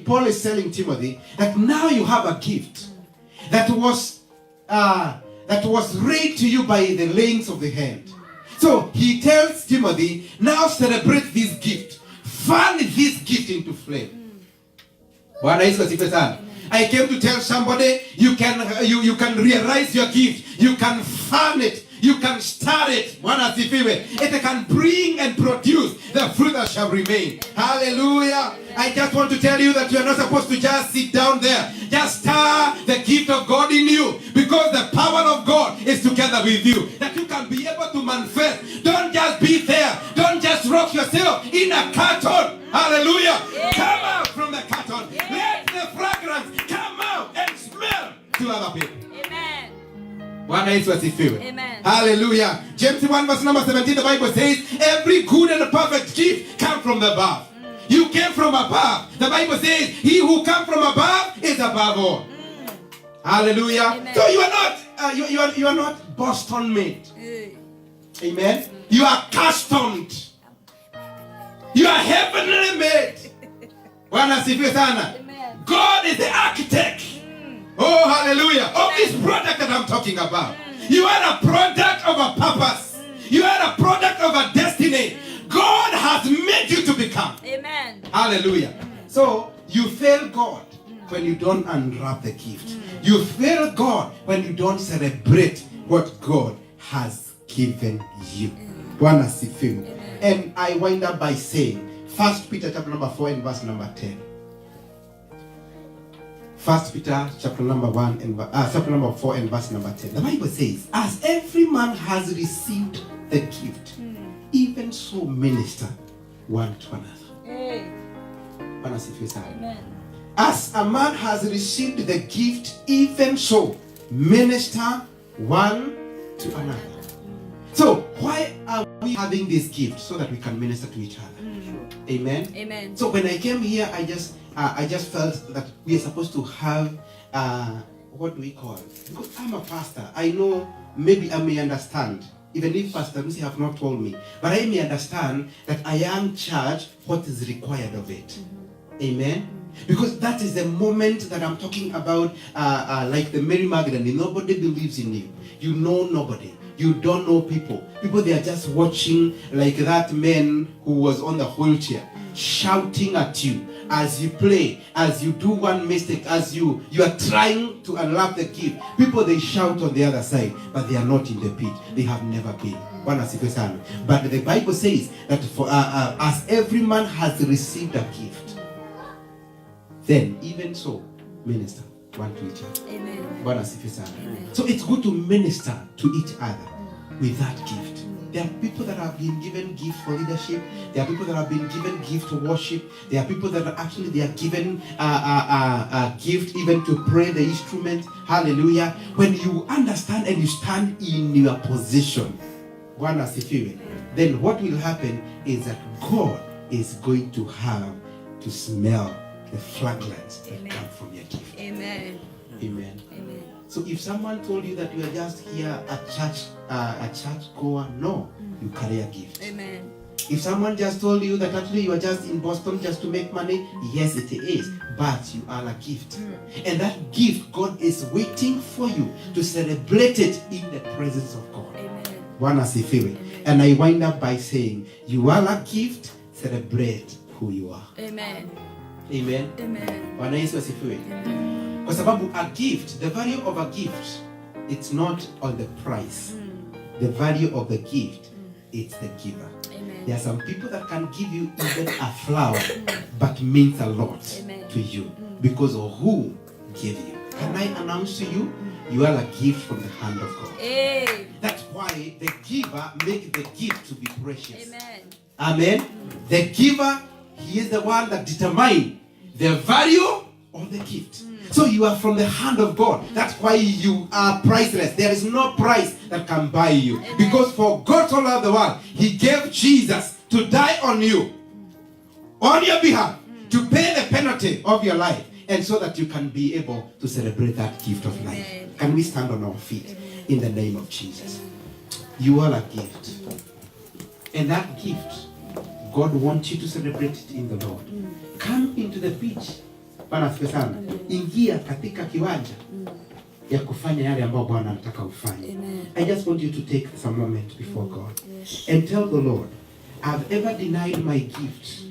Paul is telling Timothy that now you have a gift that was read to you by the layings of the hand. So he tells Timothy, now celebrate this gift. Fan this gift into flame. Bwana Yesu asifiwe sana. I came to tell somebody, you can realize your gift. You can fan it. You can start it. Bwana asifiwe. It can bring and produce the fruit that shall remain. Hallelujah. I just want to tell you that you are not supposed to just sit down there. Just stir the gift of God in you, because the power of God is together with you, that you can be able to manifest. Don't just be there. Don't just rock yourself in a carton. Hallelujah. Yeah. Come out from the carton. Yeah. Let the fragrance come out and smell to other people. Amen. Bwana Yesu asifiwe. Amen. Hallelujah. James 1 verse number 17, the Bible says, every good and perfect gift comes from the above. You came from above. The Bible says, he who comes from above is above all. Hallelujah. Amen. So you are not Boston made. Amen. You are customed. You are heavenly made. Bwana asifiwe sana. Amen. God is the architect. Oh, hallelujah. Of this product that I'm talking about. You are a product of a purpose. You are a product of a destiny. God has made you to become. Amen. Hallelujah. So, you fail God when you don't unwrap the gift. You fail God when you don't celebrate what God has given you. Bwana asifiwe. And I wind up by saying, 1 Peter chapter number 4 and verse number 10. 1 Peter chapter number 1 and chapter number 4 and verse number 10. The Bible says, as every man has received the gift, even so minister one to another. Bwana asifiwe sana. Amen. As a man has received the gift, even so minister one to another. So why are we having this gift? So that we can minister to each other. Amen. Amen. So when I came here, I just felt that we are supposed to have what do we call it? Because I'm a pastor. I know maybe I may understand, even if Pastor Lucy have not told me, but I may understand that a young church, what is required of it. Amen. Because that is the moment that I'm talking about, like the Mary Magdalene. Nobody believes in you. You know nobody. You don't know people. People, they are just watching, like that man who was on the wheelchair, shouting at you as you play, as you do one mistake, as you are trying to unwrap the gift. People, they shout on the other side, but they are not in the pit. They have never been. But the Bible says that for as every man has received a gift, then even so, minister one to each other. Amen. Bwana asifiwe sana. So it's good to minister to each other with that gift. There are people that have been given gift for leadership. There are people that have been given gift to worship. There are people that they are given a gift even to play the instrument. Hallelujah. When you understand and you stand in your position, Bwana asifiwe, then what will happen is that God is going to have to smell the fragrance that come from your gift. Amen. Amen. Amen. So if someone told you that you are just here a church goer, no, you carry a gift. Amen. If someone just told you that actually you are just in Boston just to make money, yes it is, but you are a gift. And that gift, God is waiting for you to celebrate it in the presence of God. Amen. Bwana asifiwe. And I wind up by saying, you are a gift, celebrate who you are. Amen. Amen. Amen. Bwana Yesu asifiwe. Kwa sababu a gift, the value of a gift, it's not on the price. The value of the gift, it's the giver. Amen. There are some people that can give you even a flower, but means a lot Amen. to you because of who gave you. Can I announce to you, you are a gift from the hand of God. Amen. That's why the giver makes the gift to be precious. Amen. Amen. The giver, he is the one that determines the value of the gift. So you are from the hand of God. That's why you are priceless. There is no price that can buy you. Because for God so loved the world, he gave Jesus to die on you, on your behalf, to pay the penalty of your life, and so that you can be able to celebrate that gift of life. Amen. Can we stand on our feet in the name of Jesus? You are a gift. And that gift, God wants you to celebrate it in the Lord. Come into the beach. Bwana asifiwe sana. Ingia katika kiwanja ya kufanya yale ambayo Bwana anataka ufanye. Amen. I just want you to take some moment before God Yes. and tell the Lord, I've ever denied my gift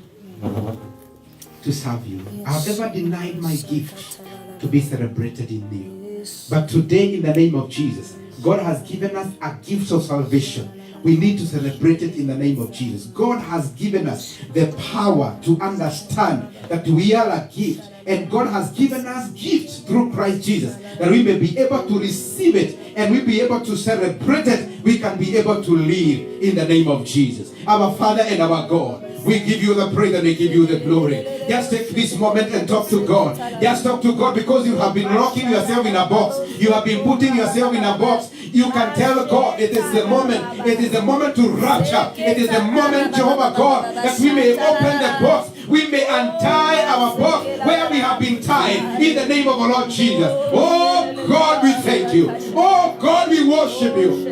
to serve you. I've ever denied my gift to be celebrated in you. Yes. But today, in the name of Jesus, God has given us a gift of salvation. We need to celebrate it in the name of Jesus. God has given us the power to understand that we are a gift. And God has given us gifts through Christ Jesus, that we may be able to receive it and we be able to celebrate it. We can be able to live in the name of Jesus. Our Father and our God, we give you the praise and we give you the glory. Just take this moment and talk to God. Just talk to God, because you have been locking yourself in a box. You have been putting yourself in a box. You can tell God it is the moment. It is the moment to rapture. It is the moment, Jehovah God, that we may open the box. We may untie our box where we have been tied in the name of our Lord Jesus. Oh God, we thank you. Oh God, we worship you.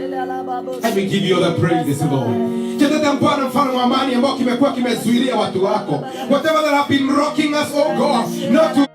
And we give you the praises, Lord. Whatever that have been rocking us, oh God, not to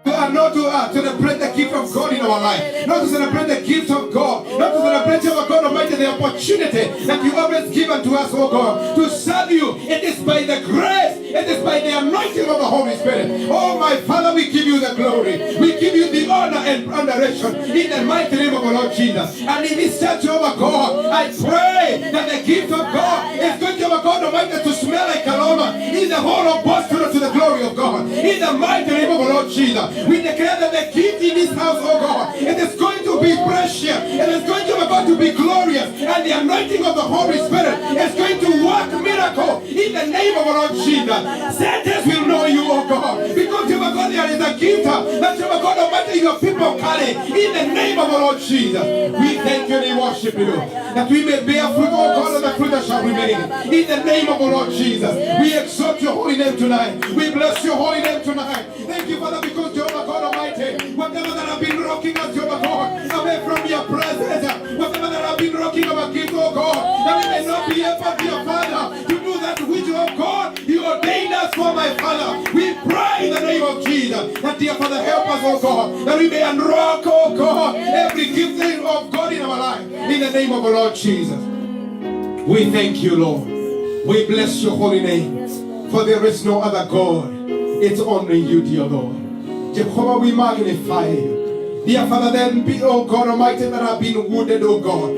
celebrate the gift of God in our life, not to celebrate the gift of God, not to celebrate our God Almighty, the opportunity that you always given to us, oh God, to serve you. It is by the grace, it is by the anointing of the Holy Spirit. Oh my Father, we give you the glory, we give you the honor and adoration in the mighty name of our Lord Jesus. And in this church, oh God, I pray that the gift of God is going to, God Almighty, to smell like aroma in the whole of Boston to the glory of God. In the mighty name of our Lord Jesus, we declare that the gift in this house, oh God, it is going to be precious, it is going to, God, to be glorious, and the anointing of the Holy Spirit is going to work miracle in the name of our Lord Jesus. Saints will know you, oh God, because, Jehovah God, there is a gift that, Jehovah God Almighty, your people carry in the name of our Lord Jesus. We thank you and we worship you, that we may bear fruit, oh God, and the fruit that shall remain. In the name of our Lord Jesus, we exalt your holy name tonight. We bless your holy name tonight. Thank you, Father, because Jehovah God Almighty, whatever that have been rocking us, Jehovah God, away from your presence, whatever that have been rocking our gift, oh God, that we may not be able, dear Father, to do that which, oh God, you ordained us for, my Father. We pray in the name of Jesus that, dear Father, help us, oh God, that we may unrock, oh God, every gift of God in our life. In the name of our Lord Jesus, we thank you, Lord. We bless your holy name, for there is no other God. It's only you, dear Lord. Jehovah, we magnify you. Dear Father, then be, oh God Almighty, that have been wounded, oh God.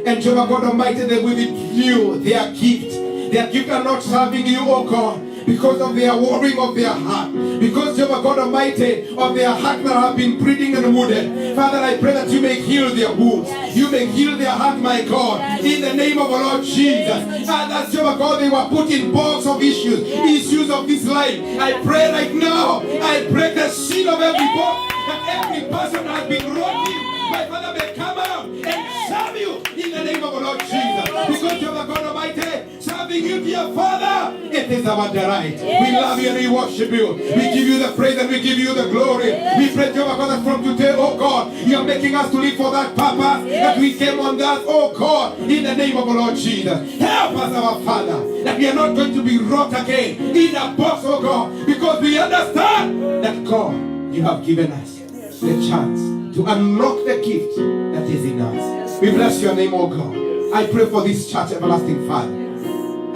And Jehovah God Almighty, they will withdraw their gift. Their gift are not serving you, oh God, because of their warring of their heart. Because, Jehovah God Almighty, of their heart that have been bleeding and wounded. Father, I pray that you may heal their wounds. You may heal their heart, my God, in the name of our Lord Jesus. And as, Jehovah God, they were put in box of issues of this life. I pray right now, I break the seal of every box, that every person has been rotting. My Father may come out and serve you in the name of our Lord Jesus. Because, Jehovah God Almighty, serving you, dear Father, it is our delight. We love you and we worship you. We give you the praise and we give you the glory. We pray, Jehovah God, that from today, oh God, you are making us to live for that purpose that we came on that, oh God, in the name of our Lord Jesus. Help us, our Father, that we are not going to be rot again in a box, oh God, because we understand that, God, you have given us the chance to unlock the gift that is in us. We bless your name, oh God. I pray for this church, everlasting Father.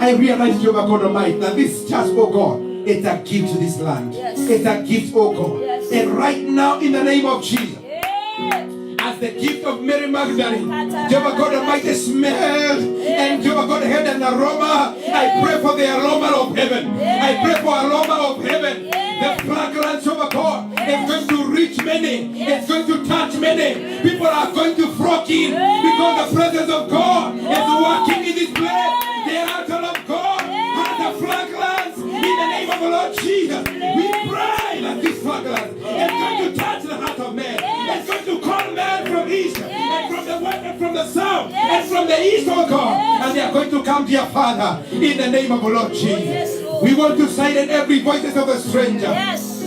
I realize, Jehovah God Almighty, that this church, oh God, it's a gift to this land. Yes. It's a gift, oh God. Yes. And right now, in the name of Jesus, Yeah. as the gift of Mary Magdalene, Jehovah God Almighty smelled, and Jehovah God had an aroma. I pray for the aroma of heaven. I pray for aroma of heaven. The fragrance of God is going to reach many. It's going to touch many. People are going to flock in because the presence of God is working in this place. The altar of God has the fragrance in the name of the Lord Jesus. We pray that this fragrance is going to touch the heart of man. It's going to call man from east and from the west and from the south and from the east, oh God. And they are going to come to your Father in the name of the Lord Jesus. We want to silence every voices of a stranger. Yes.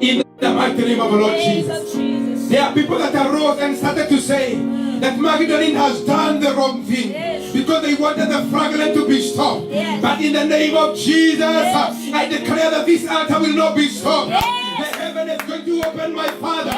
In the mighty name of the Lord Name Jesus. of Jesus. There are people that arose and started to say that Magdalene has done the wrong thing because they wanted the fragrance to be stopped. But in the name of Jesus, I declare that this altar will not be stopped. The heaven is going to open, my Father.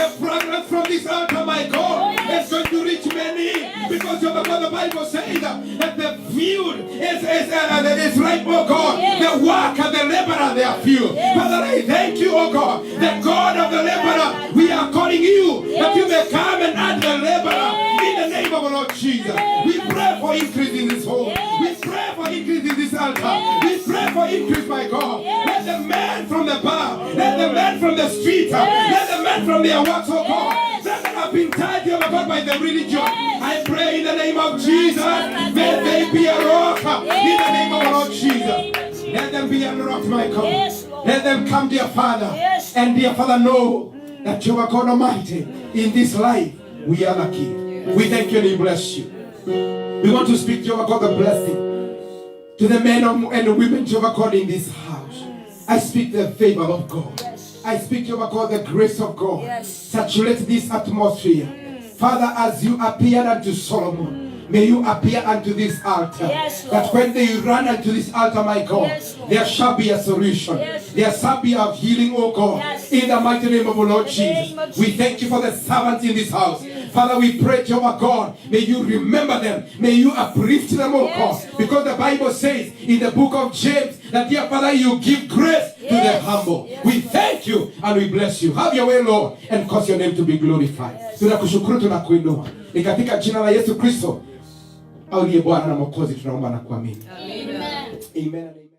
The fragrance from this altar, my God, is going to reach many because of what the Bible says that the field is ripe, oh God. The worker, the laborer, they are few. Father, I thank you, oh God, the God of the laborer. We are calling you that you may come and add the laborer in the name of the Lord Jesus. We pray for increase in this home. We pray for increase in this altar. We pray for increase, my God. Let the man from the bar, let the man from the street, let the man from their works, oh God, that have been tied, oh God, by the religion. I pray in the name of Jesus, may they be a rock in the name of the Lord Jesus. Let them be a rock, my God. Let them come, dear Father, and dear Father, know that you are God Almighty. In this life, we are lucky. We thank you and we bless you. We want to speak, Jehovah God, the blessing to the men and the women, Jehovah God, in this house. I speak the favor of God. I speak, Jehovah God, the grace of God. Saturate this atmosphere. Father, as you appeared unto Solomon, may you appear unto this altar. That when they run unto this altar, my God, there shall be a solution. There shall be a healing, oh God. In the mighty name of the Lord Jesus. We thank you for the servants in this house. Father, we pray, Jehovah God, may you remember them. May you uplift them, oh God. Because the Bible says in the book of James that, dear Father, you give grace to the humble. We thank you and we bless you. Have your way, Lord, and cause your name to be glorified. Tunakushukuru, tunakuinua. Ni katika jina la Yesu Kristo aliye Bwana na Mwokozi tunaomba na kuamini. Amen. Amen.